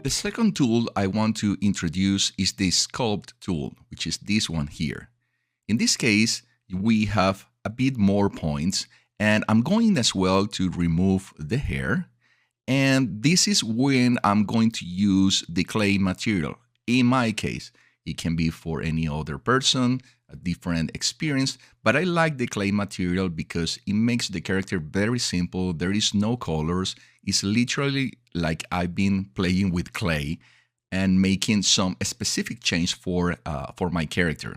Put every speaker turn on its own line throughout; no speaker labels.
The second tool I want to introduce is the Sculpt tool, which is this one here. In this case, we have a bit more points, and I'm going as well to remove the hair. And this is when I'm going to use the clay material. In my case, it can be for any other person, a different experience, but I like the clay material because it makes the character very simple. There is no colors. It's literally like I've been playing with clay and making some specific change for my character.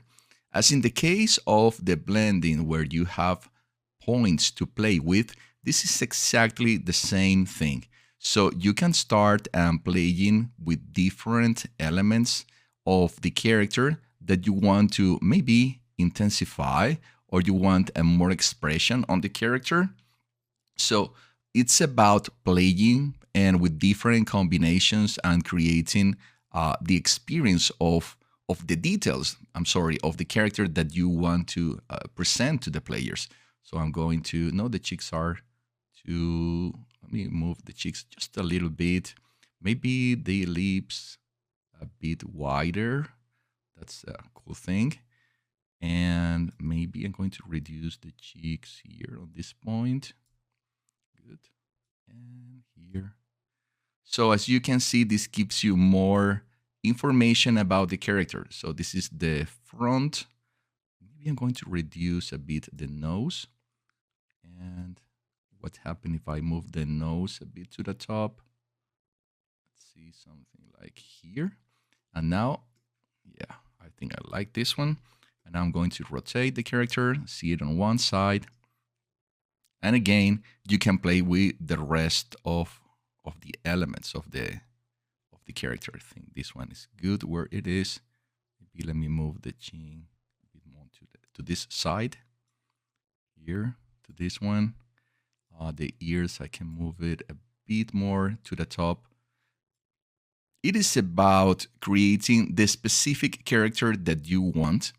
As in the case of the blending where you have points to play with, this is exactly the same thing. So you can start playing with different elements of the character that you want to maybe intensify, or you want a more expression on the character. So it's about playing and with different combinations and creating the experience of the details, of the character that you want to present to the players. So I'm going to, no, the cheeks are too, let me move the cheeks just a little bit. Maybe the lips a bit wider. That's a cool thing. And maybe I'm going to reduce the cheeks here on this point. Good. And here. So as you can see, this gives you more information about the character. So this is the front. Maybe I'm going to reduce a bit the nose. And what happens if I move the nose a bit to the top? Let's see, something like here. And now, yeah, I think I like this one. And I'm going to rotate the character, see it on one side. And again, you can play with the rest of the elements of the character. I think this one is good where it is. Maybe let me move the chin a bit more to this side. Here, to this one. The ears, I can move it a bit more to the top. It is about creating the specific character that you want.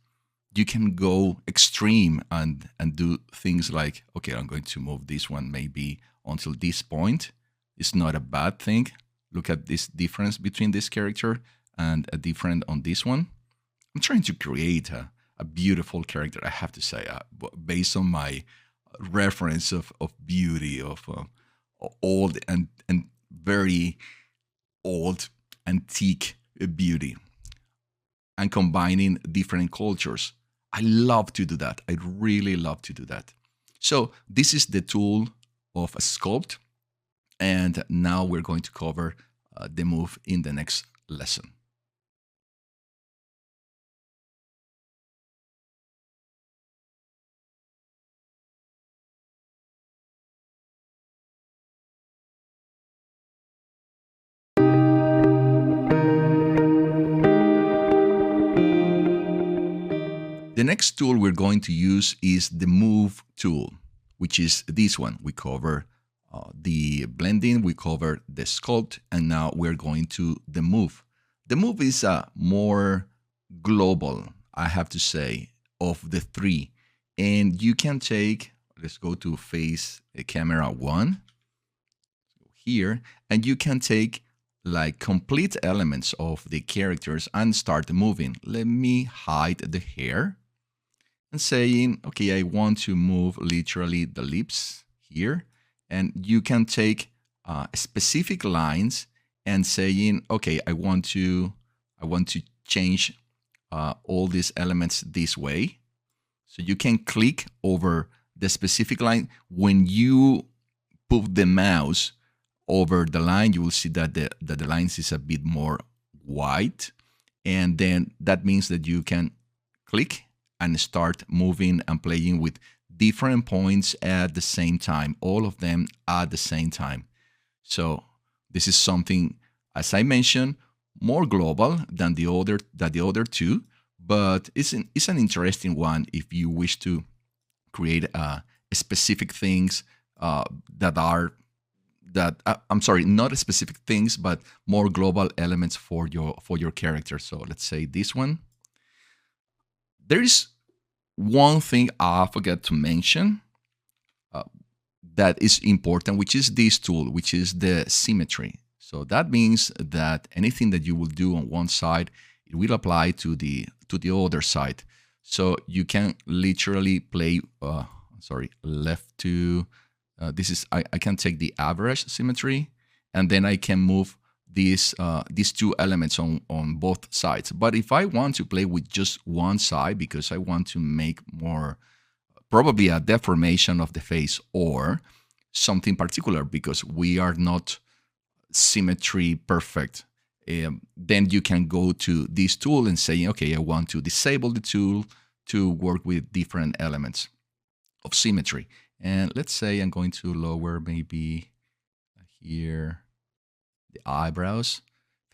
You can go extreme and do things like, okay, I'm going to move this one maybe until this point. It's not a bad thing. Look at this difference between this character and a different on this one. I'm trying to create a beautiful character, I have to say, based on my reference of beauty, of old and very old antique beauty, and combining different cultures. I love to do that. I really love to do that. So this is the tool of a Sculpt. And now we're going to cover the move in the next lesson. The next tool we're going to use is the Move tool, which is this one. We cover the blending, we cover the Sculpt, and now we're going to the Move. The Move is more global, I have to say, of the three. And you can take, let's go to face camera 1 here, and you can take like complete elements of the characters and start moving. Let me hide the hair and saying, okay, I want to move literally the lips here. And you can take specific lines and saying, okay, I want to change all these elements this way. So you can click over the specific line. When you put the mouse over the line, you will see that the lines is a bit more white. And then that means that you can click and start moving and playing with different points at the same time, all of them at the same time. So this is something, as I mentioned, more global than the other two, but it's an interesting one if you wish to create specific things not specific things, but more global elements for your character. So let's say this one. There is one thing I forgot to mention that is important, which is this tool, which is the symmetry. So that means that anything that you will do on one side, it will apply to the other side. So you can literally play, left to, this is, I can take the average symmetry, and then I can move these two elements on both sides. But if I want to play with just one side, because I want to make more, probably a deformation of the face or something particular, because we are not symmetry perfect, then you can go to this tool and say, okay, I want to disable the tool to work with different elements of symmetry. And let's say I'm going to lower maybe here the eyebrows.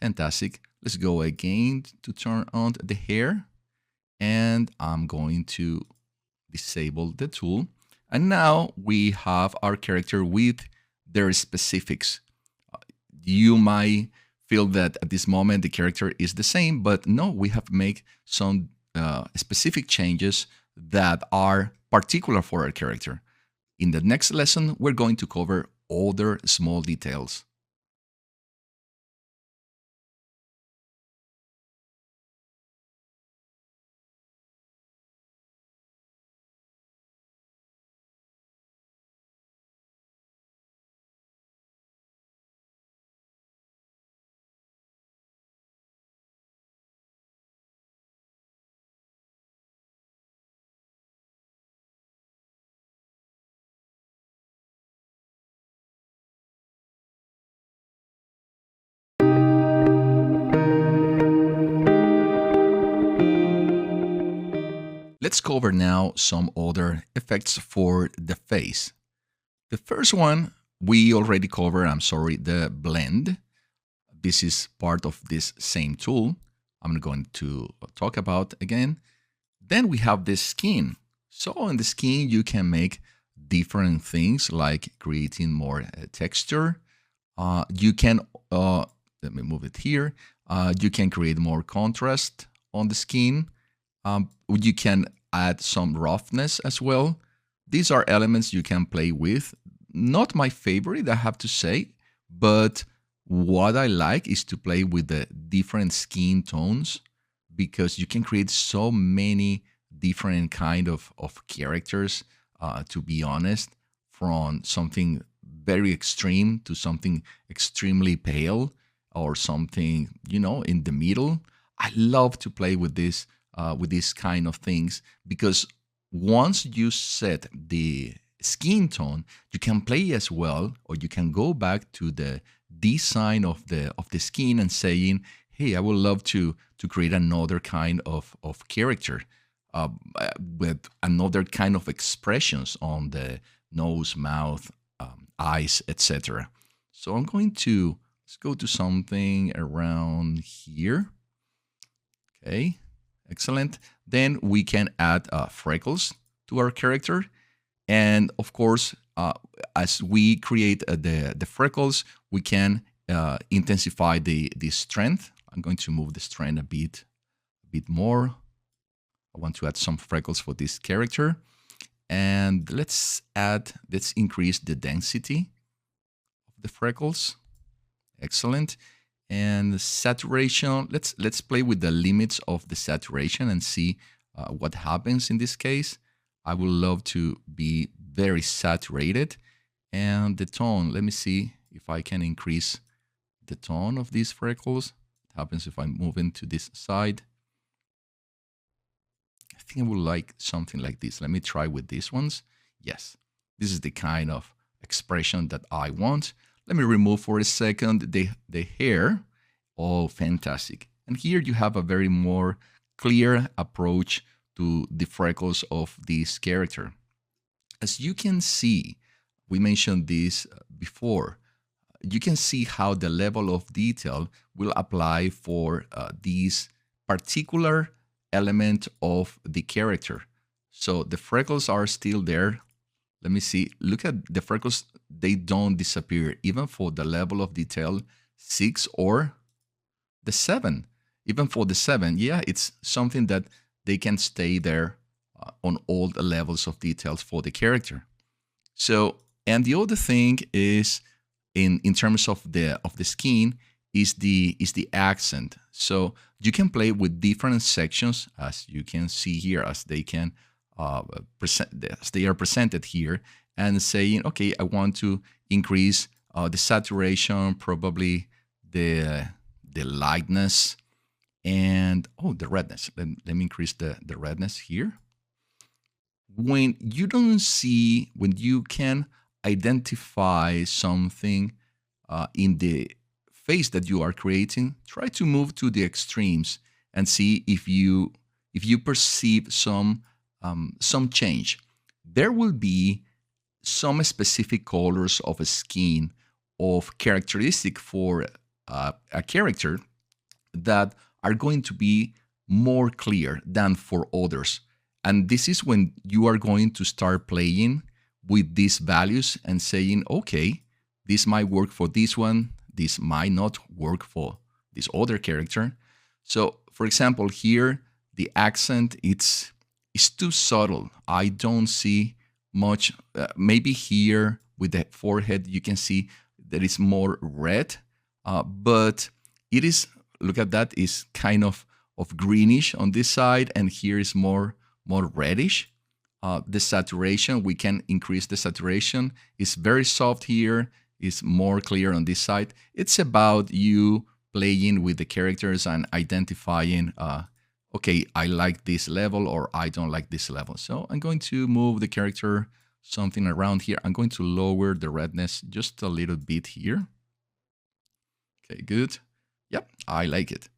Fantastic. Let's go again to turn on the hair, and I'm going to disable the tool. And now we have our character with their specifics. You might feel that at this moment the character is the same, but no, we have made some specific changes that are particular for our character. In the next lesson, we're going to cover other small details. Let's cover now some other effects for the face. The first one we already covered, the blend. This is part of this same tool I'm going to talk about again. Then we have the skin. So in the skin, you can make different things like creating more texture. You can, let me move it here. You can create more contrast on the skin. You can add some roughness as well. These are elements you can play with. Not my favorite, I have to say, but what I like is to play with the different skin tones, because you can create so many different kind of characters, to be honest, from something very extreme to something extremely pale or something, in the middle. I love to play with this, with these kind of things, because once you set the skin tone, you can play as well, or you can go back to the design of the skin and saying, hey, I would love to create another kind of character, with another kind of expressions on the nose, mouth, eyes, etc. So I'm going to, let's go to something around here. Okay, excellent. Then we can add freckles to our character. And of course, as we create the freckles, we can intensify the strength. I'm going to move the strength a bit more. I want to add some freckles for this character. And let's increase the density of the freckles. Excellent. And saturation, let's play with the limits of the saturation and see what happens in this case. I would love to be very saturated. And the tone, let me see if I can increase the tone of these freckles. What happens if I move into this side? I think I would like something like this. Let me try with these ones. Yes, this is the kind of expression that I want. Let me remove for a second the hair. Oh, fantastic. And here you have a very more clear approach to the freckles of this character. As you can see, we mentioned this before, you can see how the level of detail will apply for this particular element of the character. So the freckles are still there. Let me see. Look at the freckles. They don't disappear, even for the level of detail 6 or the 7. Even for the 7, yeah, it's something that they can stay there on all the levels of details for the character. So, and the other thing is in terms of the skin is the accent. So you can play with different sections, as you can see here, as they can as they are presented here, and saying, okay, I want to increase the saturation, probably the lightness, and the redness. Let me increase the redness here. When you can identify something in the face that you are creating, try to move to the extremes and see if you perceive some change. There will be some specific colors of a skin of characteristic for a character that are going to be more clear than for others. And this is when you are going to start playing with these values and saying, okay, this might work for this one, this might not work for this other character. So, for example, here, the accent, it's too subtle. I don't see much. Maybe here with the forehead, you can see that it's more red, but it is, look at that, is kind of greenish on this side, and here is more reddish. The saturation, we can increase the saturation. It's very soft here. It's more clear on this side. It's about you playing with the characters and identifying, okay, I like this level or I don't like this level. So I'm going to move the character something around here. I'm going to lower the redness just a little bit here. Okay, good. Yep, I like it.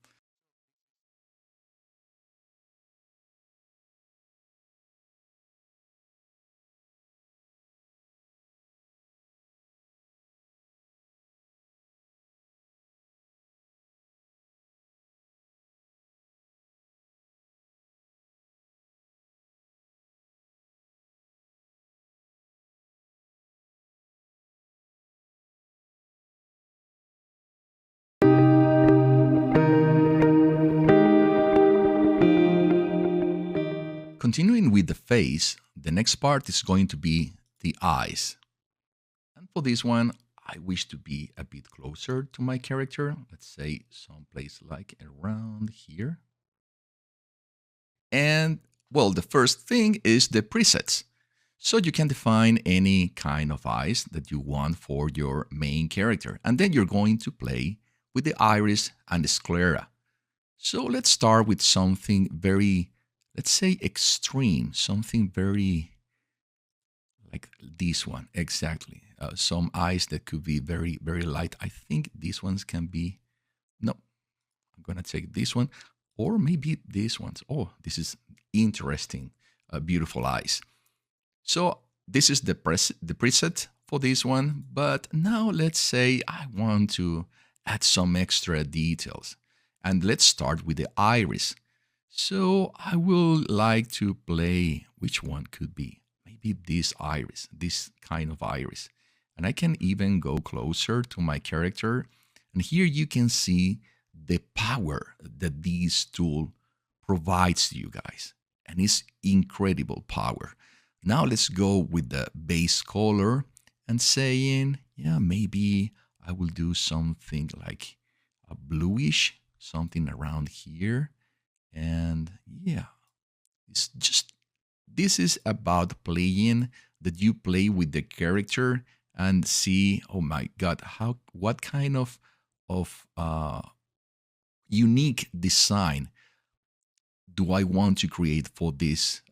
Continuing with the face, the next part is going to be the eyes. And for this one, I wish to be a bit closer to my character. Let's say someplace like around here. And well, the first thing is the presets. So you can define any kind of eyes that you want for your main character. And then you're going to play with the iris and the sclera. So let's start with something very, let's say, extreme, something very like this one, exactly. Some eyes that could be very, very light. I think these ones can be, no, I'm going to take this one, or maybe these ones. Oh, this is interesting, beautiful eyes. So this is the preset for this one, but now let's say I want to add some extra details. And let's start with the iris. So I will like to play, which one could be? Maybe this iris, this kind of iris. And I can even go closer to my character. And here you can see the power that this tool provides to you guys. And it's incredible power. Now let's go with the base color and saying, yeah, maybe I will do something like a bluish, something around here. And yeah, it's just, this is about playing, that you play with the character and see, oh my God, what kind of unique design do I want to create for this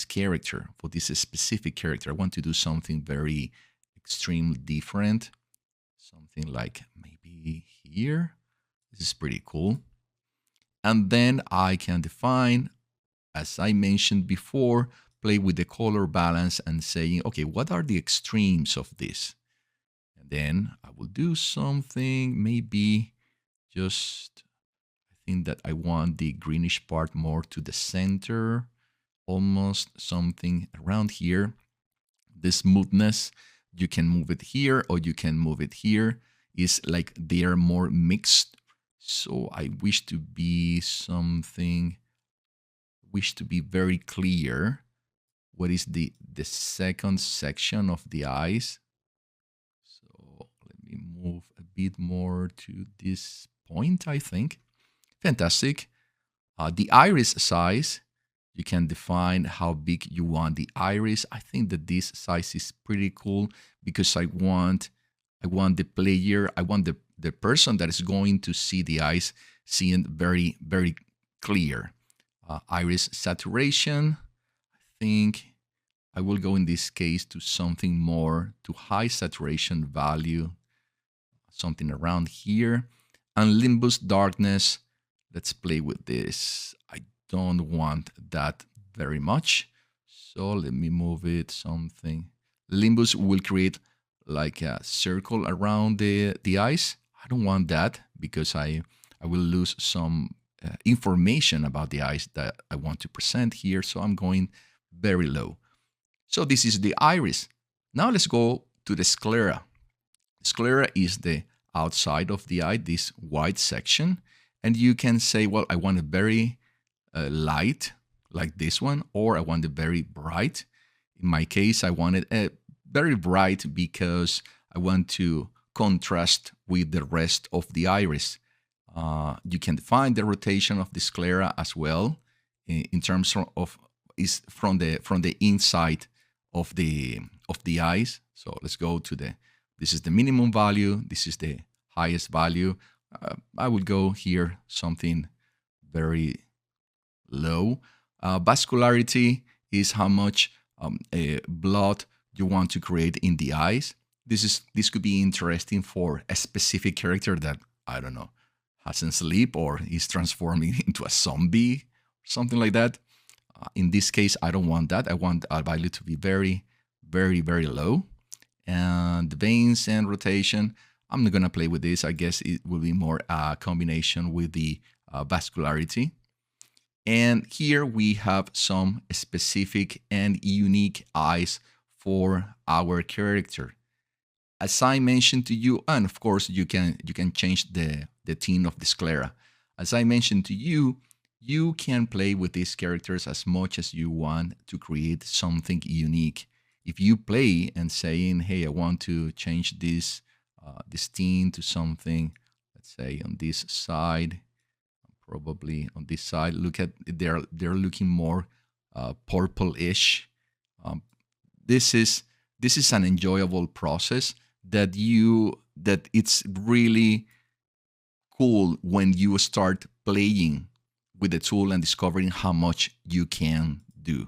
character, for this specific character. I want to do something very extreme different, something like maybe here. This is pretty cool. And then I can define, as I mentioned before, play with the color balance and saying, okay, what are the extremes of this? And then I will do something, maybe just, I think that I want the greenish part more to the center, almost something around here. The smoothness, you can move it here or you can move it here. Is like they are more mixed. So I wish to be very clear. What is the second section of the eyes? So let move a bit more to this point, I think. Fantastic. The iris size, you can define how big you want the iris. I think that this size is pretty cool because I want the player, I want the person that is going to see the eyes seeing very, very clear. Iris saturation, I think I will go in this case to something more to high saturation value, something around here. And Limbus darkness, let's play with this. I don't want that very much. So let me move it something. Limbus will create like a circle around the eyes. I don't want that because I will lose some information about the eyes that I want to present here. So I'm going very low. So this is the iris. Now let's go to the sclera. Sclera is the outside of the eye, this white section. And you can say, well, I want it very light, like this one, or I want it very bright. In my case, I want it very bright because I want to contrast with the rest of the iris. You can define the rotation of the sclera as well in terms of is from the inside of the eyes. So let's go to this is the minimum value. This is the highest value. I would go here something very low. Vascularity is how much blood you want to create in the eyes. This could be interesting for a specific character that, I don't know, hasn't sleep or is transforming into a zombie, something like that. In this case, I don't want that. I want our value to be very, very, very low. And the veins and rotation, I'm not going to play with this. I guess it will be more a combination with the vascularity. And here we have some specific and unique eyes for our character. As I mentioned to you, and of course you can change the tint of the sclera. As I mentioned to you, you can play with these characters as much as you want to create something unique. If you play and saying, hey, I want to change this tint to something, let's say on this side, probably on this side, look at they're looking more purple-ish. This is an enjoyable process that it's really cool when you start playing with the tool and discovering how much you can do.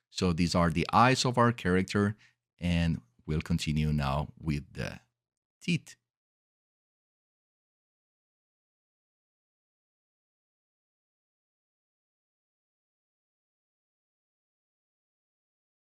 So these are the eyes of our character, and we'll continue now with the teeth.